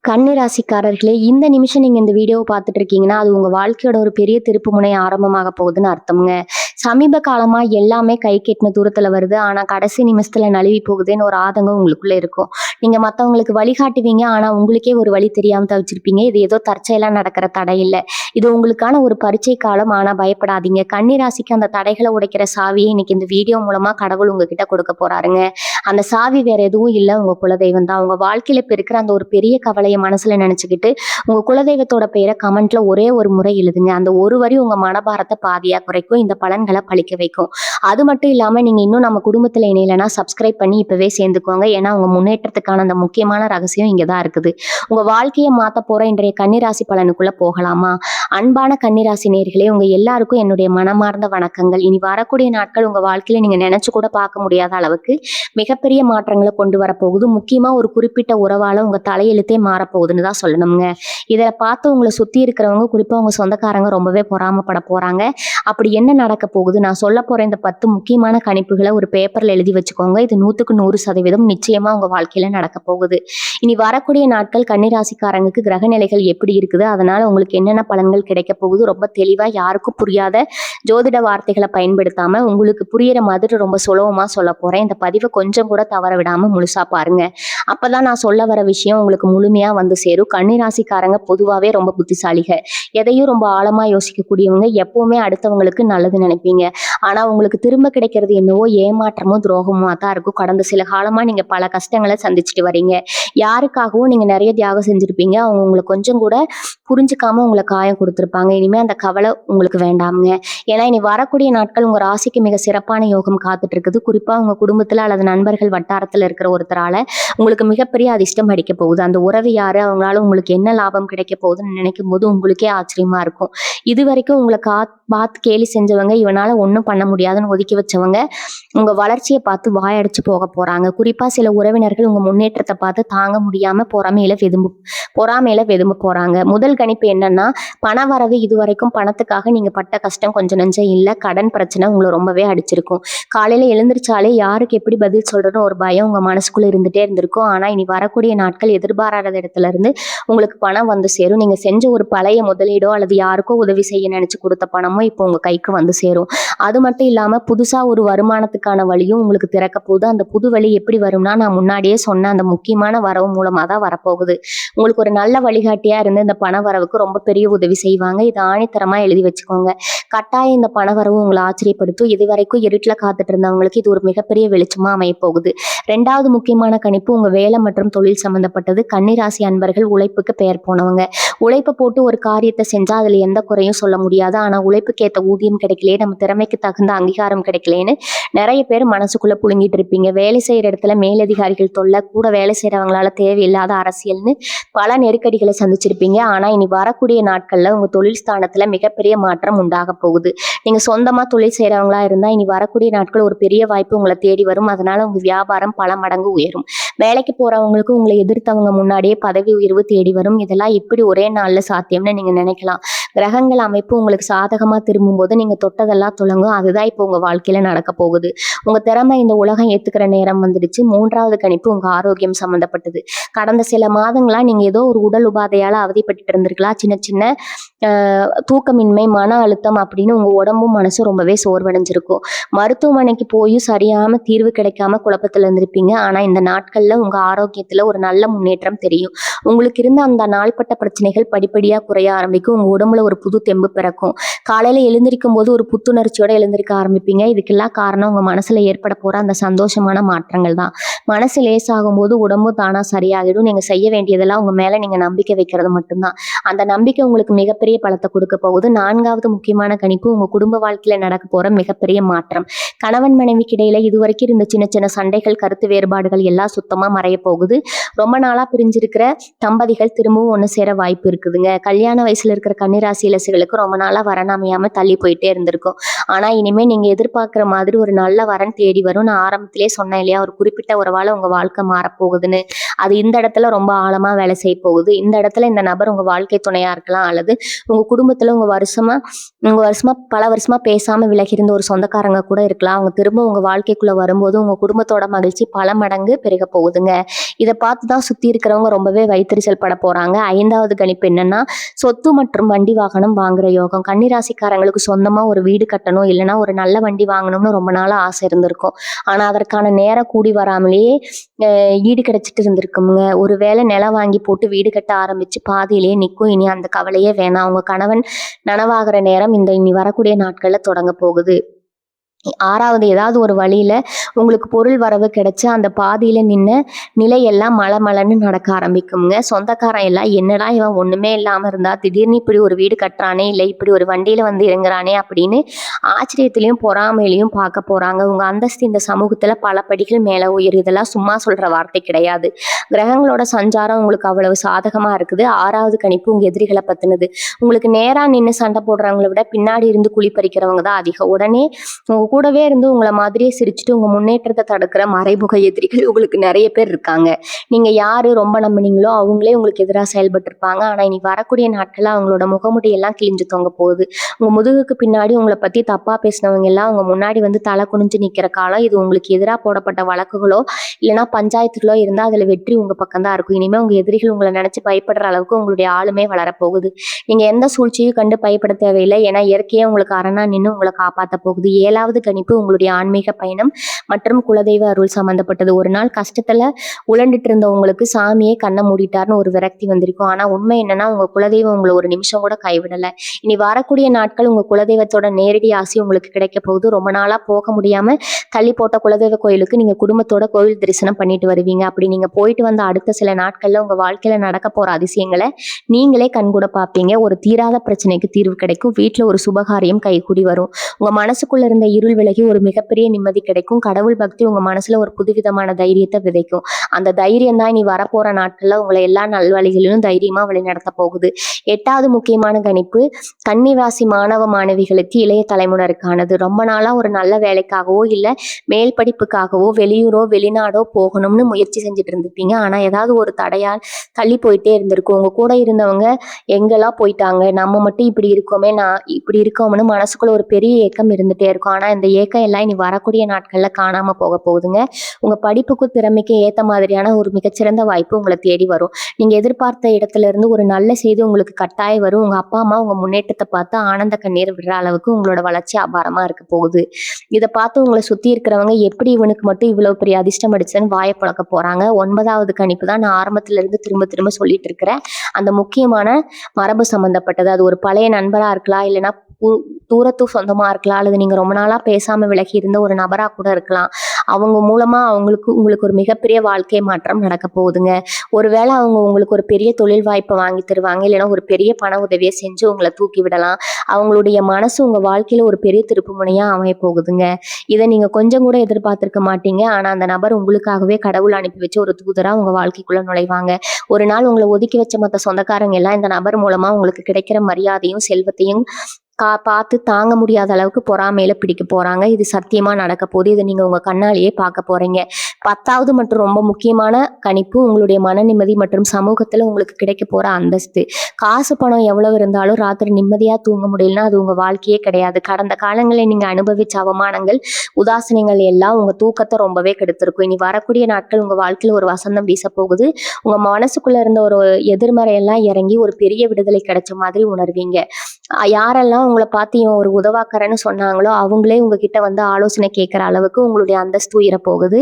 கன்னி ராசிக்காரர்களே, இந்த நிமிஷம் நீங்க இந்த வீடியோவ பார்த்துட்டு இருக்கீங்கன்னா, அது உங்க வாழ்க்கையோட ஒரு பெரிய திருப்புமுனை ஆரம்பமாக போகுதுன்னு அர்த்தம்ங்க. சமீப காலமா எல்லாமே கைக்கு எட்டுன தூரத்துல வருது. ஆனா, கடைசி நிமிஷத்துல நழுவி போகுதேன்னு ஒரு ஆதங்கம் உங்களுக்குள்ள இருக்கும். நீங்க மத்தவங்களுக்கு வழிகாட்டுவீங்க. ஆனா, உங்களுக்கே ஒரு வழி தெரியாம தவிச்சிருப்பீங்க. இது ஏதோ தற்செயலா நடக்கிற தடை இல்ல. இது உங்களுக்கான ஒரு பரீட்சை காலம். ஆனா பயப்படாதீங்க. கன்னி ராசிக்கு அந்த தடைகள உடைக்கிற சாவிய இன்னைக்கு இந்த வீடியோ மூலமா கடவுள் உங்ககிட்ட கொடுக்க போறாருங்க. அந்த சாவி வேற எதுவும் இல்ல, உங்க குலதெய்வம் தான். உங்க வாழ்க்கையில இப்ப இருக்கிற அந்த ஒரு பெரிய கவலைய மனசுல நினைச்சுக்கிட்டு, உங்க குலதெய்வத்தோட பெயர கமெண்ட்ல ஒரே ஒரு முறை எழுதுங்க. அந்த ஒரு வரி உங்க மனபாரத்த பாதியா குறைக்கும். இந்த பலன்கள பலிக்க வைக்கும். அது மட்டும் இல்லாம நீங்க இன்னும் நம்ம குடும்பத்துல இணையலன்னா சப்ஸ்கிரைப் பண்ணி இப்பவே சேர்ந்துக்கோங்க. ஏன்னா உங்க முன்னேற்றத்துக்கான அந்த முக்கியமான ரகசியம் இங்க தான் இருக்குது. உங்க வாழ்க்கைய மாத்த போற இன்றைய கன்னிராசி பலனுக்குள்ள போகலாமா? அன்பான கன்னிராசி நேயர்களே, உங்க எல்லாருக்கும் என்னுடைய மனமார்ந்த வணக்கங்கள். இனி வரக்கூடிய நாட்கள் உங்க வாழ்க்கையில நீங்க நினைச்சு கூட பார்க்க முடியாத அளவுக்கு மிகப்பெரிய மாற்றங்களை கொண்டு வரப்போகுது. முக்கியமா ஒரு குறிப்பிட்ட உறவால உங்க தலையெழுத்தே மாறப்போகுதுன்னு தான் சொல்லணுங்க. இதை பார்த்து உங்களை சுத்தி இருக்கிறவங்க, குறிப்பா உங்க சொந்தக்காரங்க ரொம்பவே பொறாமப்பட போறாங்க. அப்படி என்ன நடக்க போகுது, நான் சொல்ல போற இந்த 10 முக்கியமான கணிப்புகளை ஒரு பேப்பர்ல எழுதி வச்சுக்கோங்க. இது 100% நிச்சயமா உங்க வாழ்க்கையில நடக்க போகுது. இனி வரக்கூடிய நாட்கள் கன்னிராசிக்காரங்களுக்கு கிரக நிலைகள் எப்படி இருக்குது, அதனால உங்களுக்கு என்னென்ன பலன்கள் கிடைக்க போகுது, ரொம்ப தெளிவா யாருக்கும் புரியாத ஜோதிட வார்த்தைகளை பயன்படுத்தாம உங்களுக்கு புரியிற மாதிரி ரொம்ப சுலபமா சொல்ல போறேன். இந்த பதிவை கொஞ்சம் கூட தவற விடாம முழுசா பாருங்க. அப்பதான் நான் சொல்ல வர விஷயம் உங்களுக்கு முழுமையா வந்து சேரும். கன்னிராசிக்காரங்க பொதுவாவே ரொம்ப புத்திசாலிக. எதையும் ரொம்ப ஆழமா யோசிக்கக்கூடியவங்க. எப்பவுமே அடுத்தவங்களுக்கு நல்லது நினைப்பீங்க. ஆனா உங்களுக்கு திரும்ப கிடைக்கிறது என்னவோ ஏமாற்றமும் துரோகமா தான் இருக்கும். கடந்த சில காலமா நீங்க பல கஷ்டங்களை சந்திச்சுட்டு வரீங்க. யாருக்காகவும் நீங்க நிறைய தியாகம் செஞ்சிருப்பீங்க. அவங்க உங்களை கொஞ்சம் கூட புரிஞ்சுக்காம உங்களை காயம் கொடுத்துருப்பாங்க. இனிமே அந்த கவலை உங்களுக்கு வேண்டாமுங்க. ஏன்னா இனி வரக்கூடிய நாட்கள் உங்க ராசிக்கு மிக சிறப்பான யோகம் காத்துட்டு இருக்குது. குறிப்பா உங்க குடும்பத்துல அல்லது நண்பர்கள் வட்டாரத்துல இருக்கிற ஒருத்தரால உங்களுக்கு மிகப்பெரிய அதிர்ஷ்டம் அடிக்க போகுது. அந்த உறவு யாரு, அவங்களால உங்களுக்கு என்ன லாபம் கிடைக்க போகுதுன்னு நினைக்கும் போது உங்களுக்கே ஆச்சரியமா இருக்கும். இது வரைக்கும் உங்களை பார்த்து கேலி செஞ்சவங்க, இவனால ஒன்றும் பண்ண முடியாதுன்னு ஒதுக்கி வச்சவங்க உங்க வளர்ச்சியை பார்த்து வாயடிச்சு போக போறாங்க. குறிப்பா சில உறவினர்கள் உங்க முன்னேற்றத்தை பார்த்து தாங்க முடியாம பொறாமையில வெதும்ப போறாங்க. முதல் கணிப்பு என்னன்னா, பண வரவு இதுவரைக்கும் பணத்துக்காக நீங்க பட்ட கஷ்டம் கொஞ்சம் நஞ்சம் இல்ல. கடன் பிரச்சனை உங்களை ரொம்பவே அடிச்சிருக்கும். காலையில எழுந்திரிச்சாலே யாருக்கு எப்படி பதில் சொல்றதுன்னு ஒரு பயம் உங்க மனசுக்குள்ள இருந்துட்டே இருந்திருக்கும். ஆனா இனி வரக்கூடிய நாட்கள் எதிர்பாராத இடத்துல இருந்து உங்களுக்கு பணம் வந்து சேரும். நீங்க செஞ்ச ஒரு பழைய முதலீடோ அல்லது யாருக்கோ உதவி செய்ய நினைச்சு கொடுத்த பணமோ இப்போ உங்க கைக்கு வந்து சேரும். அது மட்டும் இல்லாம புதுசா ஒரு வருமானத்துக்கான வழியும் உங்களுக்கு திறக்க போகுது. அந்த புது வழி எப்படி வரும்னா, நான் முன்னாடியே சொன்ன அந்த முக்கியமான வரவு மூலமா தான் வரப்போகுது. உங்களுக்கு ஒரு நல்ல வழிகாட்டியா இருந்து இந்த பண வரவுக்கு ரொம்ப பெரிய உதவி செய்வாங்க. இதை ஆணித்தரமா எழுதி வச்சுக்கோங்க. கட்டாயம் இந்த பண வரவு உங்களை ஆச்சரியப்படுத்தும். இதுவரைக்கும் இருட்டுல காத்துட்டு இருந்தவங்களுக்கு இது ஒரு மிகப்பெரிய வெளிச்சமா அமைய போகுது. 2வது முக்கியமான கணிப்பு உங்க வேலை மற்றும் தொழில் சம்பந்தப்பட்டது. கன்னிராசி அன்பர்கள் உழைப்புக்கு பெயர் போனவங்க. உழைப்பை போட்டு ஒரு காரியத்தை செஞ்சா அதுல எந்த குறையும் சொல்ல முடியாது. ஆனா உழைப்புக்கு ஏற்ற ஊதியம் கிடைக்கலையே, நம்ம திறமைக்கு தகுந்த அங்கீகாரம் கிடைக்கலேன்னு நிறைய பேர் மனசுக்குள்ள புழுங்கிட்டு இருப்பீங்க. வேலை செய்யற இடத்துல மேலதிகாரிகள் தொல்லை, கூட வேலை செய்யறவங்களால தேவையில்லாத அரசியல்னு பல நெருக்கடிகளை சந்திச்சிருப்பீங்க. ஆனா இனி வரக்கூடிய நாட்கள்ல உங்க தொழில் ஸ்தானத்துல மிகப்பெரிய மாற்றம் உண்டாக போகுது. நீங்க சொந்தமா தொழில் செய்யறவங்களா இருந்தா இனி வரக்கூடிய நாட்கள் ஒரு பெரிய வாய்ப்பு உங்களை தேடி வரும். அதனால உங்க வியாபாரம் பல மடங்கு உயரும். வேலைக்கு போறவங்களுக்கு உங்களை எதிர்த்தவங்க முன்னாடியே பதவி உயர்வு தேடி வரும். இதெல்லாம் எப்படி ஒரே நாள்ல சாத்தியம்னு நீங்க நினைக்கலாம். கிரகங்கள் அமைப்பு உங்களுக்கு சாதகமா திரும்பும் போது நீங்க தொட்டதெல்லாம் தொடங்கும். அதுதான் இப்போ உங்க வாழ்க்கையில நடக்க போகுது. உங்க திறமை இந்த உலகம் ஏத்துக்கிற நேரம் வந்துடுச்சு. 3வது கணிப்பு உங்க ஆரோக்கியம் சம்பந்தப்பட்டது. கடந்த சில மாதங்களா நீங்க ஏதோ ஒரு உடல் உபாதையால அவதிப்பட்டு இருந்திருக்கலாம். சின்ன சின்ன தூக்கமின்மை, மன அழுத்தம் அப்படின்னு உங்க உடம்பும் மனசும் ரொம்பவே சோர்வடைஞ்சிருக்கும். மருத்துவமனைக்கு போய் சரியான தீர்வு கிடைக்காம குழப்பத்துல இருந்திருப்பீங்க. ஆனா இந்த நாட்கள்ல உங்க ஆரோக்கியத்துல ஒரு நல்ல முன்னேற்றம் தெரியும். உங்களுக்கு இருந்த அந்த நாள்பட்ட பிரச்சனைகள் படிப்படியா குறைய ஆரம்பிக்கும். உங்க உடம்புல ஒரு புது தெம்பு பிறக்கும். காலையில எழுந்திருக்கும் போது ஒரு புத்துணர்ச்சியோட எழுந்திருக்க ஆரம்பிப்பீங்க. இதுக்கெல்லாம் காரணம் உங்க மனசுல ஏற்பட போற அந்த சந்தோஷமான மாற்றங்கள் தான். மனசு லேசாகும் போது உடம்பு தானா சரியாகிடும். நீங்க செய்ய வேண்டியதெல்லாம் உங்க மேல நீங்க நம்பிக்கை வைக்கிறது மட்டும்தான். அந்த நம்பிக்கை உங்களுக்கு மிகப்பெரிய பலத்தை கொடுக்க போகுது. 4வது முக்கியமான கணிப்பு உங்க குடும்ப வாழ்க்கையில நடக்க போற மிகப்பெரிய மாற்றம். கணவன் மனைவிக்கு இடையில இதுவரைக்கும் இருந்த சின்ன சின்ன சண்டைகள், கருத்து வேறுபாடுகள் எல்லாம் சுத்தமா மறைய போகுது. ரொம்ப நாளா பிரிஞ்சிருக்கிற தம்பதிகள் திரும்பவும் ஒண்ணு சேர வாய்ப்பு இருக்குதுங்க. கல்யாண வயசுல இருக்கிற கன்னி கன்னிராசி இலசுகளுக்கு ரொம்ப நாளா வரன் அமையாம தள்ளி போயிட்டே இருந்திருக்கும். ஆனா இனிமே நீங்க எதிர்பார்க்கிற மாதிரி ஒரு நல்ல வரன் தேடி வரும். நான் ஆரம்பத்திலே சொன்னேன் இல்லையா, ஒரு குறிப்பிட்ட உறவால உங்க வாழ்க்கை மாறப்போகுதுன்னு. அது இந்த இடத்துல ரொம்ப ஆழமா வேலை செய்ய போகுது. இந்த இடத்துல இந்த நபர் உங்க வாழ்க்கை துணையா இருக்கலாம், அல்லது உங்க குடும்பத்துல உங்க வருஷமா பல வருஷமா பேசாம விலகி இருந்த ஒரு சொந்தக்காரங்க கூட இருக்கலாம். அவங்க திரும்ப உங்க வாழ்க்கைக்குள்ள வரும்போது உங்க குடும்பத்தோட மகிழ்ச்சி பல மடங்கு பெருக போகுதுங்க. இதை பார்த்துதான் சுத்தி இருக்கிறவங்க ரொம்பவே வைத்தறிச்சல் பட போறாங்க. 5வது கணிப்பு என்னன்னா, சொத்து மற்றும் வண்டி வாகனம் வாங்குற யோகம். கன்னிராசிக்காரங்களுக்கு சொந்தமா ஒரு வீடு கட்டணும், இல்லைன்னா ஒரு நல்ல வண்டி வாங்கணும்னு ரொம்ப நாளா ஆசை இருந்திருக்கும். ஆனா அதற்கான நேரம் கூடி வராமலேயே ஈடு கிடைச்சிட்டு இருந்திருக்குங்க. ஒருவேளை நிலம் வாங்கி போட்டு வீடு கட்ட ஆரம்பிச்சு பாதியிலேயே நிற்கும். இனி அந்த கவலையே வேணாம். உங்க கணவன் நனவாகிற நேரம் இனி வரக்கூடிய நாட்கள்ல தொடங்க போகுது. 6வது, ஏதாவது ஒரு வழியில உங்களுக்கு பொருள் வரவு கிடைச்சு அந்த பாதியில நின்ன நிலையெல்லாம் மலமலன்னு நடக்க ஆரம்பிக்குங்க. சொந்தக்காரன் எல்லாம் என்னடா இவன் ஒண்ணுமே இல்லாம இருந்தா திடீர்னு இப்படி ஒரு வீடு கட்டுறானே, இல்லை இப்படி ஒரு வண்டியில வந்து இறங்குறானே அப்படின்னு ஆச்சரியத்திலையும் பொறாமையிலையும் பார்க்க போறாங்க. உங்க அந்தஸ்து இந்த சமூகத்துல பல படிகள் மேல உயரும். இதெல்லாம் சும்மா சொல்ற வார்த்தை கிடையாது. கிரகங்களோட சஞ்சாரம் உங்களுக்கு அவ்வளவு சாதகமா இருக்குது. 6வது கணிப்பு உங்க எதிரிகளை பத்தினது. உங்களுக்கு நேரா நின்று சண்டை போடுறவங்களை விட பின்னாடி இருந்து குழி பறிக்கிறவங்க தான் அதிகம். உடனே உங்க கூடவே இருந்து உங்களை மாதிரியே சிரிச்சுட்டு உங்க முன்னேற்றத்தை தடுக்கிற மறைமுக எதிரிகள் உங்களுக்கு நிறைய பேர் இருக்காங்க. நீங்க யாரு ரொம்ப நம்பினீங்களோ அவங்களே உங்களுக்கு எதிராக செயல்பட்டு இருப்பாங்க. ஆனா இனி வரக்கூடிய நாட்கள்ல அவங்களோட முகமுடி எல்லாம் கிழிஞ்சு தொங்க போகுது. உங்க முதுகுக்கு பின்னாடி உங்களை பத்தி தப்பா பேசினவங்க எல்லாம் உங்க முன்னாடி வந்து தலை குனிஞ்சு நிக்கிற காலம் இது. உங்களுக்கு எதிராக போடப்பட்ட வழக்குகளோ இல்லைன்னா பஞ்சாயத்துகளோ இருந்தா அதுல வெற்றி உங்க பக்கம் தான் இருக்கும். இனிமே உங்க எதிரிகள் உங்களை நினைச்சு பயப்படுற அளவுக்கு உங்களுடைய ஆளுமே வளரப்போகுது. நீங்க எந்த சூழ்ச்சியும் கண்டு பயப்பட தேவையில்லை. ஏன்னா இயற்கையே உங்களுக்கு அரணா நின்று உங்களை காப்பாற்ற போகுது. 7வது கணிப்பு உங்களுடைய ஆன்மீக பயணம் மற்றும் குலதெய்வ அருள் சம்பந்தப்பட்டது. ஒரு நாள் கஷ்டத்துல உழண்டுட்டு இருந்த உங்களுக்கு சாமியே கண்ணை மூடிட்டார்னு ஒரு விரக்தி வந்திருக்கும். ஆனா உண்மை என்னன்னா, உங்க குலதெய்வம் உங்களை ஒரு நிமிஷம் கூட கைவிடல. இனி வரக்கூடிய நாட்கள் உங்க குலதெய்வத்தோட நேரடி ஆசி உங்களுக்கு கிடைக்க போகுது. ரொம்ப நாளா போக முடியாம தள்ளி போட்ட குலதெய்வ கோயிலுக்கு நீங்க குடும்பத்தோட கோயில் தரிசனம் பண்ணிட்டு வருவீங்க. அப்படி நீங்க போயிட்டு வந்த அடுத்த சில நாட்கள்ல உங்க வாழ்க்கையில நடக்க போற அதிசயங்களை நீங்களே கண்கூட பார்ப்பீங்க. ஒரு தீராத பிரச்சனைக்கு தீர்வு கிடைக்கும். வீட்டுல ஒரு சுபகாரியம் கைகூடி வரும். உங்க மனசுக்குள்ள இருந்த இருள் விலகி ஒரு மிகப்பெரிய நிம்மதி கிடைக்கும். கடவுள் பக்தி உங்க மனசுல ஒரு புதுவிதமான தைரியத்தை விதைக்கும். அந்த தைரியம் தான் இனி வரப்போற நாட்கள்ல உங்களை எல்லா நல்வழிகளிலும் தைரியமா வழிநடத்த போகுது. 8வது முக்கியமான கணிப்பு கன்னிராசி மாணவ மாணவிகளுக்கு இளைய தலைமுறைக்கானது. ரொம்ப நாளா ஒரு நல்ல வேலைக்காகவோ இல்ல மேல் படிப்புக்காகவோ வெளியூரோ வெளிநாடோ போகணும்னு முயற்சி செஞ்சுட்டு இருந்திருப்பீங்க. ஆனா ஏதாவது ஒரு தடையால் தள்ளி போயிட்டே இருந்திருக்கும். உங்க கூட இருந்தவங்க எங்கெல்லாம் போயிட்டாங்க, நம்ம மட்டும் இப்படி இருக்கோமே, நான் இப்படி இருக்கோம்னு மனசுக்குள்ள ஒரு பெரிய ஏக்கம் இருந்துட்டே இருக்கும். ஆனா இந்த ஏக்கம் எல்லாம் இனி வரக்கூடிய நாட்கள்ல காணாம போக போகுதுங்க. உங்க படிப்புக்கும் திறமைக்கு ஏத்த மாதிரியான ஒரு மிகச்சிறந்த வாய்ப்பு உங்களை தேடி வரும். நீங்க எதிர்பார்த்த இடத்துல இருந்து ஒரு நல்ல செய்தி உங்களுக்கு கட்டாயம் வரும். உங்க அப்பா அம்மா உங்க முன்னேற்றத்தை பார்த்து ஆனந்த கண்ணீர் விடுற அளவுக்கு உங்களோட வளர்ச்சி அபாரமா இருக்க போகுது. இதை பார்த்து உங்களை சுத்தி இருக்கிறவங்க எப்படி இவனுக்கு மட்டும் இவ்வளவு பெரிய அதிர்ஷ்டம் அடிச்சுன்னு வாயை பழக்க போறாங்க. 9வது கணிப்பு தான் நான் ஆரம்பத்துல இருந்து திரும்ப திரும்ப சொல்லிட்டு இருக்கிறேன். அந்த முக்கியமான மரபு சம்பந்தப்பட்டது. அது ஒரு பழைய நண்பரா இருக்கலாம், இல்லைன்னா தூரத்து சொந்தமா இருக்கலாம், அல்லது நீங்க ரொம்ப நாளா பேசாம விலகி இருந்த ஒரு நபரா கூட இருக்கலாம். அவங்க மூலமா உங்களுக்கு ஒரு மிகப்பெரிய வாழ்க்கை மாற்றம் நடக்க போகுதுங்க. ஒருவேளை அவங்க உங்களுக்கு ஒரு பெரிய தொழில் வாய்ப்பை வாங்கி தருவாங்க, இல்லைன்னா ஒரு பெரிய பண உதவியை செஞ்சு உங்களை தூக்கி விடலாம். அவங்களுடைய மனசு உங்க வாழ்க்கையில ஒரு பெரிய திருப்பு முனையா அமைய போகுதுங்க. இதை நீங்க கொஞ்சம் கூட எதிர்பார்த்திருக்க மாட்டீங்க. ஆனா அந்த நபர் உங்களுக்காகவே கடவுள் அனுப்பி வச்சு ஒரு தூதரா உங்க வாழ்க்கைக்குள்ள நுழைவாங்க. ஒரு நாள் உங்களை ஒதுக்கி வச்ச மற்ற சொந்தக்காரங்க எல்லாம் இந்த நபர் மூலமா உங்களுக்கு கிடைக்கிற மரியாதையும் செல்வத்தையும் பார்த்து தாங்க முடியாத அளவுக்கு பொறாமையில பிடிக்க போறாங்க. இது சத்தியமா நடக்க போகுது. இதை நீங்க உங்க கண்ணாலேயே பார்க்க போறீங்க. 10வது மற்றும் ரொம்ப முக்கியமான கணிப்பு உங்களுடைய மன நிம்மதி மற்றும் சமூகத்துல உங்களுக்கு கிடைக்க போற அந்தஸ்து. காசு பணம் எவ்வளவு இருந்தாலும் ராத்திரி நிம்மதியா தூங்க முடியலன்னா அது உங்க வாழ்க்கையே கிடையாது. கடந்த காலங்களில் நீங்க அனுபவிச்ச அவமானங்கள் உதாசீனங்கள் எல்லாம் உங்க தூக்கத்தை ரொம்பவே கெடுத்திருக்கும். இனி வரக்கூடிய நாட்கள் உங்க வாழ்க்கையில ஒரு வசந்தம் வீச போகுது. உங்க மனசுக்குள்ள இருந்த ஒரு எதிர்மறையெல்லாம் இறங்கி ஒரு பெரிய விடுதலை கிடைச்ச மாதிரி உணர்வீங்க. யாரெல்லாம் உங்களை பார்த்து இவன் ஒரு உதவாக்கறன்னு சொன்னாங்களோ அவங்களே உங்ககிட்ட வந்து ஆலோசனை கேட்குற அளவுக்கு உங்களுடைய அந்தஸ்து உயர போகுது.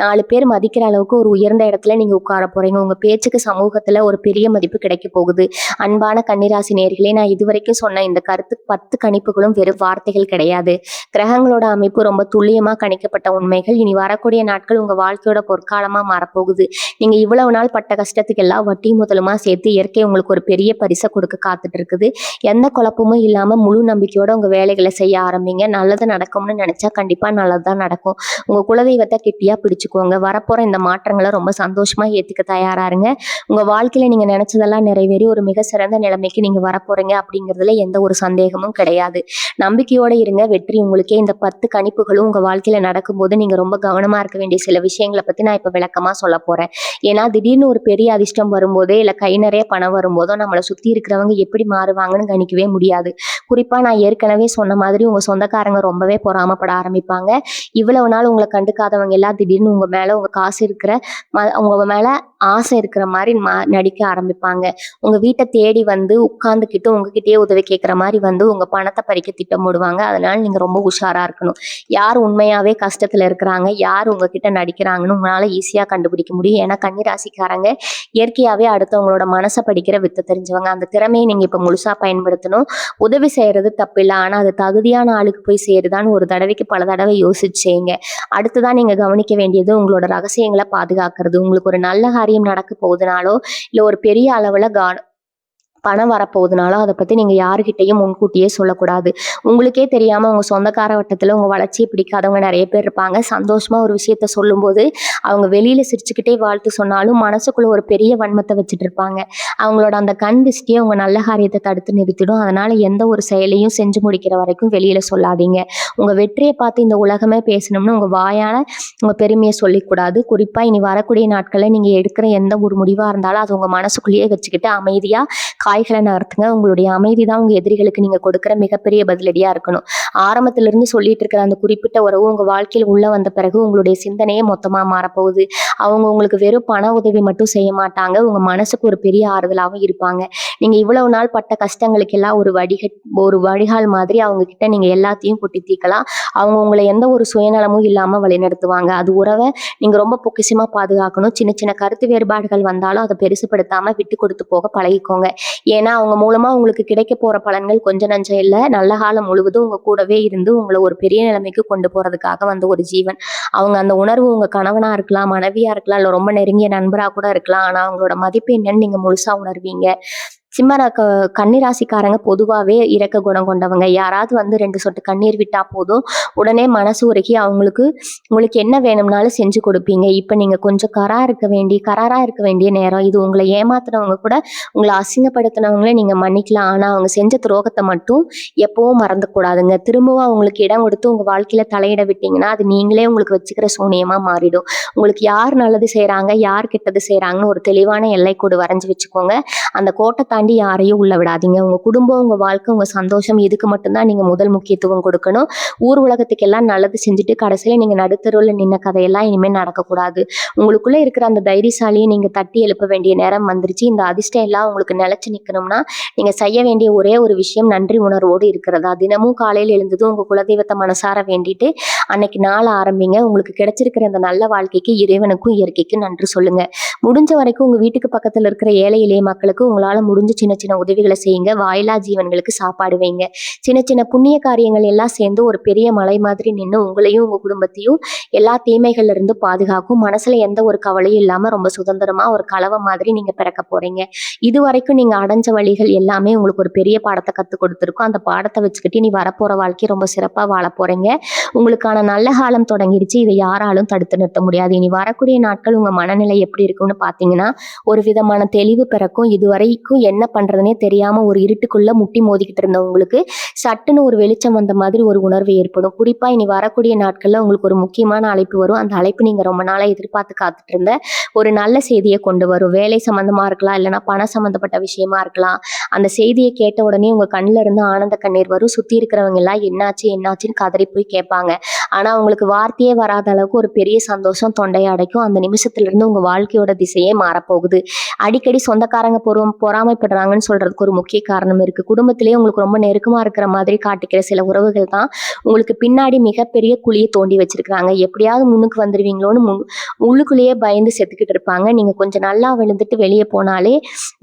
4 பேர் மதிக்கிற அளவுக்கு ஒரு உயர்ந்த இடத்துல நீங்க உட்கார போறீங்க. உங்க பேச்சுக்கு சமூகத்துல ஒரு பெரிய மதிப்பு கிடைக்க போகுது. அன்பான கன்னிராசி நேயர்களே, நான் இதுவரைக்கும் சொன்ன இந்த 10 கணிப்புகளும் வெறும் வார்த்தைகள் கிடையாது. கிரகங்களோட அமைப்பு ரொம்ப துல்லியமா கணிக்கப்பட்ட உண்மைகள். இனி வரக்கூடிய நாட்கள் உங்க வாழ்க்கையோட பொற்காலமா மாறப்போகுது. நீங்க இவ்வளவு நாள் பட்ட கஷ்டத்துக்கு எல்லாம் வட்டி முதலுமா சேர்த்து இயற்கை உங்களுக்கு ஒரு பெரிய பரிசை கொடுக்க காத்துட்டு இருக்குது. எந்த குழப்பமும் இல்லாம முழு நம்பிக்கையோட உங்க வேலைகளை செய்ய ஆரம்பிங்க. நல்லது நடக்கும்னு நினைச்சா கண்டிப்பா நல்லதுதான் நடக்கும். உங்க குலதெய்வத்தை கெட்டியா பிடிச்சுக்கோங்க. வரப்போற இந்த மாற்றங்களை ரொம்ப சந்தோஷமா ஏத்துக்க தயாரா இருங்க. உங்க வாழ்க்கையில நீங்க நினைச்சதெல்லாம் நிறைவேறி ஒரு மிக சிறந்த நிலைமைக்கு நீங்க வரப்போறீங்க அப்படிங்கிறதுல எந்த ஒரு சந்தேகமும் கிடையாது. நம்பிக்கையோட இருங்க. வெற்றி உங்களுக்கே. இந்த 10 கணிப்புகளும் உங்க வாழ்க்கையில நடக்கும்போது நீங்க ரொம்ப கவனமா இருக்க வேண்டிய சில விஷயங்களை பத்தி நான் இப்ப விளக்கமா சொல்ல போறேன். ஏன்னா திடீர்னு ஒரு பெரிய அதிர்ஷ்டம் வரும்போதே இல்ல கை நிறைய பணம் வரும்போதோ நம்மளை சுத்தி இருக்கிறவங்க எப்படி மாறுவாங்கன்னு கணிக்கவே முடியாது. குறிப்பா நான் ஏற்கனவே சொன்ன மாதிரி உங்க சொந்தக்காரங்க ரொம்பவே பொறாமைப்பட ஆரம்பிப்பாங்க. இவ்வளவு நாள் உங்களை கண்டுக்காதவங்க எல்லாம் திடீர்னு உங்க மேல உங்க காசு இருக்கிற உங்க மேல ஆசை இருக்கிற மாதிரி நடிக்க ஆரம்பிப்பாங்க. உங்க வீட்டை தேடி வந்து உட்கார்ந்துக்கிட்டு உங்ககிட்டயே உதவி கேட்கிற மாதிரி வந்து உங்க பணத்தை பறிக்க திட்டமிடுவாங்க. அதனால நீங்க ரொம்ப உஷாரா இருக்கணும். யார் உண்மையாவே கஷ்டத்துல இருக்கிறாங்க, யார் உங்ககிட்ட நடிக்கிறாங்கன்னு உங்களால ஈஸியா கண்டுபிடிக்க முடியும். ஏன்னா கன்னிராசிக்காரங்க இயற்கையாவே அடுத்தவங்களோட மனசை படிக்கிற வித்தை தெரிஞ்சவங்க. அந்த திறமையை நீங்க இப்ப முழுசா பயன்படுத்தணும். உதவி செய்யறது தப்பில்லை, ஆனா அது தகுதியான ஆளுக்கு போய் சேருதான்னு ஒரு தடவைக்கு பல தடவை யோசிச்சேங்க. அடுத்துதான் நீங்க கவனிக்க வேண்டியது உங்களோட ரகசியங்களை பாதுகாக்கிறது. உங்களுக்கு ஒரு நல்ல காரியம் நடக்க போகுதுனாலோ இல்ல ஒரு பெரிய அளவுல பணம் வரப்போகுதுனாலும் அதை பத்தி நீங்க யாருக்கிட்டையும் முன்கூட்டியே சொல்லக்கூடாது. உங்களுக்கே தெரியாம உங்க சொந்தக்கார வட்டத்துல உங்க வளர்ச்சியை பிடிக்காதவங்க நிறைய பேர் இருப்பாங்க. சந்தோஷமா ஒரு விஷயத்த சொல்லும்போது அவங்க வெளியில சிரிச்சுக்கிட்டே வாழ்த்து சொன்னாலும் மனசுக்குள்ள ஒரு பெரிய வன்மத்தை வச்சுட்டு இருப்பாங்க. அவங்களோட அந்த கண் திருஷ்டியை உங்க நல்ல காரியத்தை தடுத்து நிறுத்திடும். அதனால எந்த ஒரு செயலையும் செஞ்சு முடிக்கிற வரைக்கும் வெளியில சொல்லாதீங்க. உங்க வெற்றியை பார்த்து இந்த உலகமே பேசணும்னு உங்க வாயால உங்க பெருமையை சொல்லிக்கூடாது. குறிப்பா இனி வரக்கூடிய நாட்கள்ல நீங்க எடுக்கிற எந்த ஒரு முடிவா இருந்தாலும் அது உங்க மனசுக்குள்ளேயே வச்சுக்கிட்டு அமைதியா காய்களை நகர்த்துங்க. உங்களுடைய அமைதி தான் உங்க எதிரிகளுக்கு நீங்க கொடுக்குற மிகப்பெரிய பதிலடியா இருக்கணும். ஆரம்பத்துல இருந்து சொல்லிட்டு இருக்கிற அந்த குறிப்பிட்ட உறவு உங்க வாழ்க்கையில் உள்ள வந்த பிறகு உங்களுடைய சிந்தனையே மொத்தமா மாறப்போகுது. அவங்க உங்களுக்கு வெறும் பண உதவி மட்டும் செய்ய மாட்டாங்க, உங்க மனசுக்கு ஒரு பெரிய ஆறுதலாகவும் இருப்பாங்க. நீங்க இவ்வளவு நாள் பட்ட கஷ்டங்களுக்கு எல்லாம் ஒரு வடிகால் மாதிரி அவங்க கிட்ட நீங்க எல்லாத்தையும் கொட்டி தீர்க்கலாம். அவங்க உங்களை எந்த ஒரு சுயநலமும் இல்லாம வழிநடத்துவாங்க. அது உறவை நீங்க ரொம்ப பொக்கிஷமா பாதுகாக்கணும். சின்ன சின்ன கருத்து வேறுபாடுகள் வந்தாலும் அதை பெருசுப்படுத்தாம விட்டு கொடுத்து போக பழகிக்கோங்க. ஏன்னா அவங்க மூலமா உங்களுக்கு கிடைக்க போற பலன்கள் கொஞ்சம் நஞ்சம் இல்லை. நல்ல காலம் முழுவதும் உங்க கூடவே இருந்து உங்களை ஒரு பெரிய நிலைமைக்கு கொண்டு போறதுக்காக வந்த ஒரு ஜீவன். அவங்க அந்த உணர்வு உங்க கணவனா இருக்கலாம், மனைவியா இருக்கலாம், இல்ல ரொம்ப நெருங்கிய நண்பரா கூட இருக்கலாம். ஆனா அவங்களோட மதிப்பு என்னன்னு நீங்க முழுசா உணர்வீங்க. கன்னிராசிக்காரங்க பொதுவாகவே இரக்க குணம் கொண்டவங்க. யாராவது வந்து 2 சொட்டு கண்ணீர் விட்டா போதும் உடனே மனசு உருகி உங்களுக்கு என்ன வேணும்னாலும் செஞ்சு கொடுப்பீங்க. இப்போ நீங்க கொஞ்சம் கராரா இருக்க வேண்டிய நேரம் இது. உங்களை ஏமாத்துனவங்க கூட உங்களை அசிங்கப்படுத்தினவங்களே நீங்க மன்னிக்கலாம். ஆனா அவங்க செஞ்ச துரோகத்தை மட்டும் எப்பவும் மறந்துக்கூடாதுங்க. திரும்பவும் அவங்களுக்கு இடம் கொடுத்து உங்க வாழ்க்கையில தலையிட விட்டீங்கன்னா அது நீங்களே உங்களுக்கு வச்சுக்கிற சூனியமா மாறிடும். உங்களுக்கு யார் நல்லது செய்யறாங்க, யார் கெட்டது செய்யறாங்கன்னு ஒரு தெளிவான எல்லைக்கோடு வரைஞ்சு வச்சுக்கோங்க. அந்த கோட்டை தாண்டி யாரையும் உள்ள விடாதீங்க. உங்க குடும்பம், உங்க வாழ்க்கை, உங்க சந்தோஷம் இதுக்கு மட்டும்தான் நீங்க முதல் முக்கியத்துவம் கொடுக்கணும். ஊர் உலகத்துக்கு எல்லாம் நல்லது செஞ்சுட்டு கடைசியில நீங்க நடுத்தருவில் நின்ன கதையெல்லாம் இனிமேல் நடக்கக்கூடாது. உங்களுக்குள்ள இருக்கிற அந்த தைரியசாலியை நீங்க தட்டி எழுப்ப வேண்டிய நேரம் வந்துருச்சு. இந்த அதிர்ஷ்டம் எல்லாம் உங்களுக்கு நிலைச்சு நிக்கணும்னா நீங்க செய்ய வேண்டிய ஒரே ஒரு விஷயம் நன்றி உணர்வோடு இருக்கிறதா. தினமும் காலையில் எழுந்ததும் உங்க குலதெய்வத்தை மனசார வேண்டிட்டு அன்னைக்கு நாள் ஆரம்பிங்க. உங்களுக்கு கிடைச்சிருக்கிற அந்த நல்ல வாழ்க்கைக்கு இறைவனுக்கும் இயற்கைக்கும் நன்றி சொல்லுங்க. முடிஞ்ச வரைக்கும் உங்க வீட்டுக்கு பக்கத்துல இருக்கிற ஏழை எளிய மக்களுக்கு உங்களால முடிஞ்ச சின்ன சின்ன உதவிகளை செய்யுங்க. வாயிலா ஜீவன்களுக்கு சாப்பாடு வைங்க. சின்ன சின்ன புண்ணிய காரியங்கள் எல்லாம் சேர்ந்து ஒரு பெரிய மலை மாதிரி நின்று உங்களையும் உங்க குடும்பத்தையும் எல்லா தீமைகள்ல இருந்து பாதுகாக்கும். மனசுல எந்த ஒரு கவலையும் இல்லாம ரொம்ப சுதந்திரமா ஒரு கலவை மாதிரி நீங்க பிறக்க போறீங்க. இது வரைக்கும் நீங்க அடைஞ்ச வழிகள் எல்லாமே உங்களுக்கு ஒரு பெரிய பாடத்தை கற்றுக் கொடுத்துருக்கும். அந்த பாடத்தை வச்சுக்கிட்டு நீ வரப்போற வாழ்க்கை ரொம்ப சிறப்பா வாழ போறீங்க. உங்களுக்கான நல்ல காலம் தொடங்கிடுச்சு. இதை யாராலும் தடுத்து நிறுத்த முடியாது. இனி வரக்கூடிய நாட்கள் உங்க மனநிலை எப்படி இருக்கும்னு பாத்தீங்கன்னா ஒரு விதமான தெளிவு பிறக்கும். இதுவரைக்கும் என்ன பண்றதுனே தெரியாம ஒரு இருட்டுக்குள்ள முட்டி மோதிக்கிட்டு இருந்த உங்களுக்கு சட்டுன்னு ஒரு வெளிச்சம் வந்த மாதிரி ஒரு உணர்வு ஏற்படும். குறிப்பா இனி வரக்கூடிய நாட்கள்ல உங்களுக்கு ஒரு முக்கியமான அழைப்பு வரும். அந்த அழைப்பு நீங்க ரொம்ப நாளா எதிர்பார்த்து காத்துட்டு இருந்த ஒரு நல்ல செய்தியை கொண்டு வரும். வேலை சம்பந்தமா இருக்கலாம், இல்லைன்னா பணம் சம்பந்தப்பட்ட விஷயமா இருக்கலாம். அந்த செய்தியை கேட்ட உடனே உங்க கண்ணுல இருந்து ஆனந்த கண்ணீர் வரும். சுத்தி இருக்கிறவங்க எல்லாம் என்னாச்சுன்னு கதறி போய் கேட்பாங்க. ஆனா உங்களுக்கு வார்த்தையே வராத அளவுக்கு ஒரு பெரிய சந்தோஷம் தொண்டையை அடைக்கும். அந்த நிமிஷத்துல இருந்து உங்க வாழ்க்கையோட திசையே மாறப்போகுது. அடிக்கடி சொந்தக்காரங்க பொறாமைப்படுறாங்கன்னு சொல்றதுக்கு ஒரு முக்கிய காரணம் இருக்கு. குடும்பத்திலேயே உங்களுக்கு ரொம்ப நெருக்கமா இருக்கிற மாதிரி காட்டிக்கிற சில உறவுகள் தான் உங்களுக்கு பின்னாடி மிகப்பெரிய குழியை தோண்டி வச்சிருக்காங்க. எப்படியாவது முன்னுக்கு வந்துருவீங்களோன்னு உள்ளுக்குள்ளேயே பயந்து செத்துக்கிட்டு இருப்பாங்க. நீங்க கொஞ்சம் நல்லா விழுந்துட்டு வெளியே போனாலே